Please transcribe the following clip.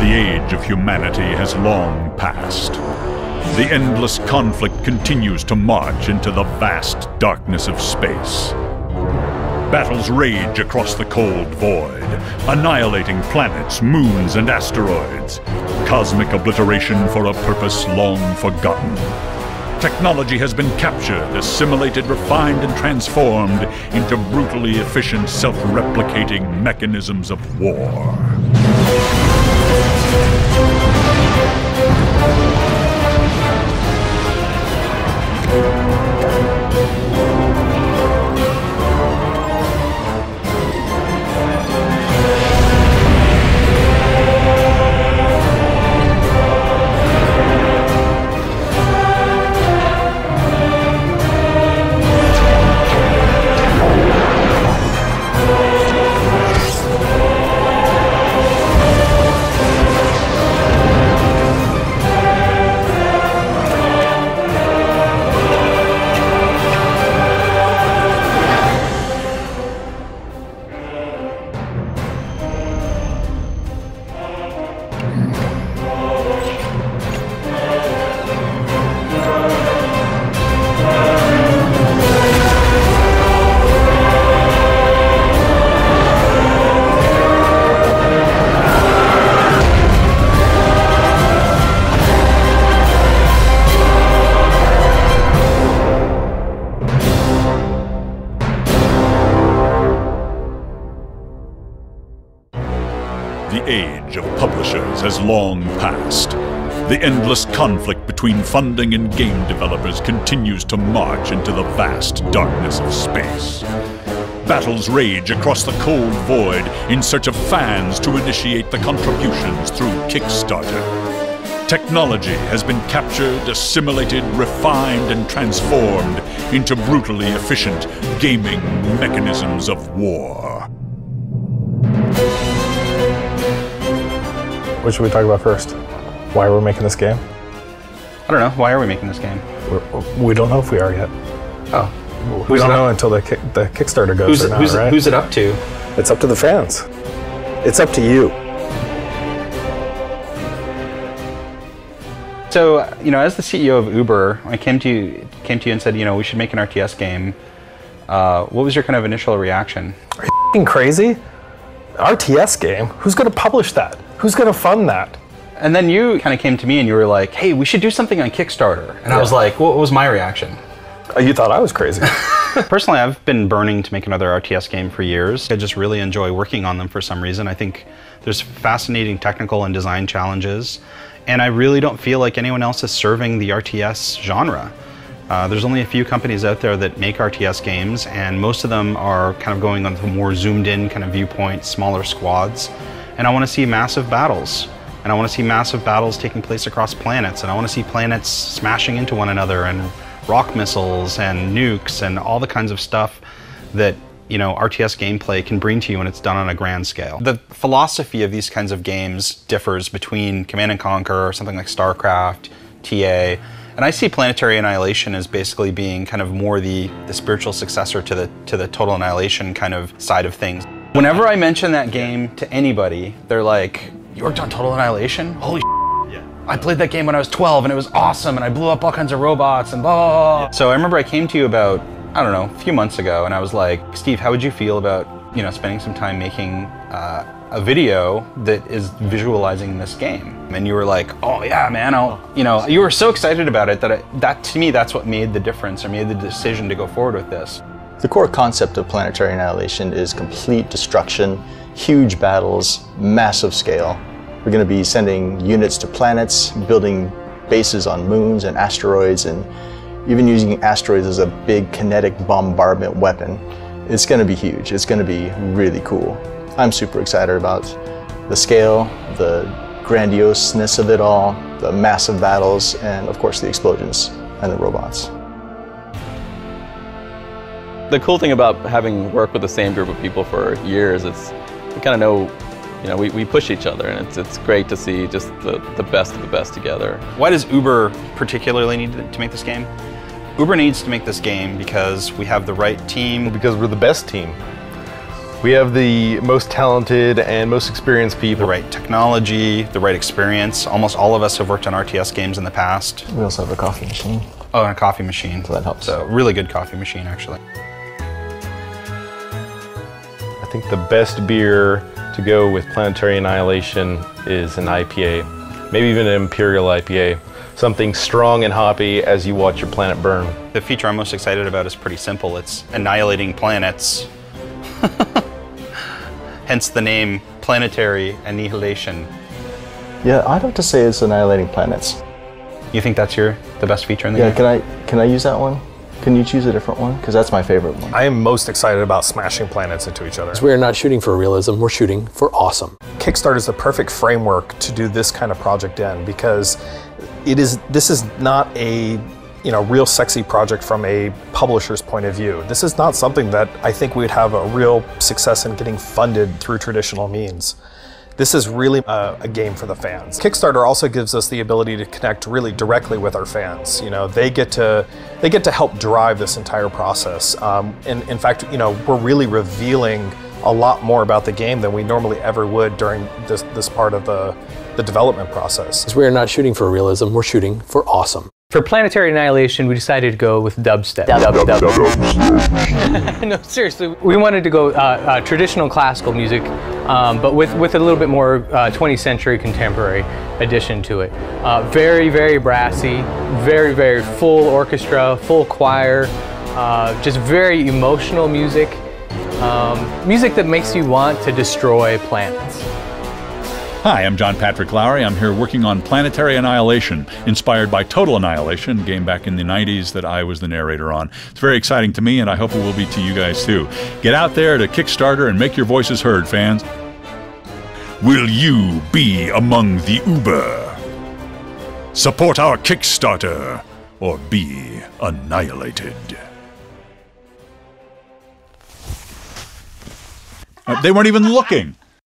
The age of humanity has long passed. The endless conflict continues to march into the vast darkness of space. Battles rage across the cold void, annihilating planets, moons, and asteroids. Cosmic obliteration for a purpose long forgotten. Technology has been captured, assimilated, refined, and transformed into brutally efficient, self-replicating mechanisms of war. The age of publishers has long passed. The endless conflict between funding and game developers continues to march into the vast darkness of space. Battles rage across the cold void in search of fans to initiate the contributions through Kickstarter. Technology has been captured, assimilated, refined, and transformed into brutally efficient gaming mechanisms of war. What should we talk about first? Why we're making this game? I don't know. Why are we making this game? We don't know if we are yet. Oh. We don't know until the Kickstarter goes right? Who's it up to? It's up to the fans. It's up to you. So, as the CEO of Uber, I came to you and said, we should make an RTS game. What was your kind of initial reaction? Are you f***ing crazy? RTS game? Who's going to publish that? Who's going to fund that? And then you kind of came to me and you were like, hey, we should do something on Kickstarter. And I was like, what was my reaction? You thought I was crazy. Personally, I've been burning to make another RTS game for years. I just really enjoy working on them for some reason. I think there's fascinating technical and design challenges. And I really don't feel like anyone else is serving the RTS genre. There's only a few companies out there that make RTS games, and most of them are kind of going on the more zoomed in kind of viewpoint, smaller squads. And I want to see massive battles. And I want to see massive battles taking place across planets. And I want to see planets smashing into one another, and rock missiles and nukes and all the kinds of stuff that RTS gameplay can bring to you when it's done on a grand scale. The philosophy of these kinds of games differs between Command & Conquer or something like StarCraft, TA, and I see Planetary Annihilation as basically being kind of more the spiritual successor to the Total Annihilation kind of side of things. Whenever I mention that game to anybody, they're like, you worked on Total Annihilation? Holy shit. Yeah. I played that game when I was 12 and it was awesome and I blew up all kinds of robots and blah, blah, blah. Yeah. So I remember I came to you about, I don't know, a few months ago, and I was like, Steve, how would you feel about, spending some time making a video that is visualizing this game? And you were like, oh yeah, man, you were so excited about it that to me, that's what made the difference or made the decision to go forward with this. The core concept of Planetary Annihilation is complete destruction, huge battles, massive scale. We're going to be sending units to planets, building bases on moons and asteroids, and even using asteroids as a big kinetic bombardment weapon. It's going to be huge. It's going to be really cool. I'm super excited about the scale, the grandioseness of it all, the massive battles, and of course the explosions and the robots. The cool thing about having worked with the same group of people for years is we kind of know, we push each other, and it's great to see just the best of the best together. Why does Uber particularly need to make this game? Uber needs to make this game because we have the right team. Because we're the best team. We have the most talented and most experienced people. The right technology, the right experience. Almost all of us have worked on RTS games in the past. We also have a coffee machine. Oh, and a coffee machine. So that helps. So really good coffee machine, actually. I think the best beer to go with Planetary Annihilation is an IPA. Maybe even an Imperial IPA. Something strong and hoppy as you watch your planet burn. The feature I'm most excited about is pretty simple. It's annihilating planets. Hence the name Planetary Annihilation. Yeah, I'd have to say it's annihilating planets. You think that's the best feature in the Yeah, game? can I use that one? Can you choose a different one? Because that's my favorite one. I am most excited about smashing planets into each other. We're not shooting for realism, we're shooting for awesome. Kickstarter is the perfect framework to do this kind of project in, because this is not a real sexy project from a publisher's point of view. This is not something that I think we'd have a real success in getting funded through traditional means. This is really a game for the fans. Kickstarter also gives us the ability to connect really directly with our fans. They get to help drive this entire process. In fact, we're really revealing a lot more about the game than we normally ever would during this part of the development process. We're not shooting for realism, we're shooting for awesome. For Planetary Annihilation, we decided to go with dubstep. No, seriously, we wanted to go traditional classical music, but with a little bit more 20th century contemporary addition to it. Very, very brassy, very, very full orchestra, full choir, just very emotional music. Music that makes you want to destroy planets. Hi, I'm John Patrick Lowry. I'm here working on Planetary Annihilation, inspired by Total Annihilation, a game back in the 90s that I was the narrator on. It's very exciting to me, and I hope it will be to you guys too. Get out there to Kickstarter and make your voices heard, fans. Will you be among the Uber? Support our Kickstarter, or be annihilated. They weren't even looking.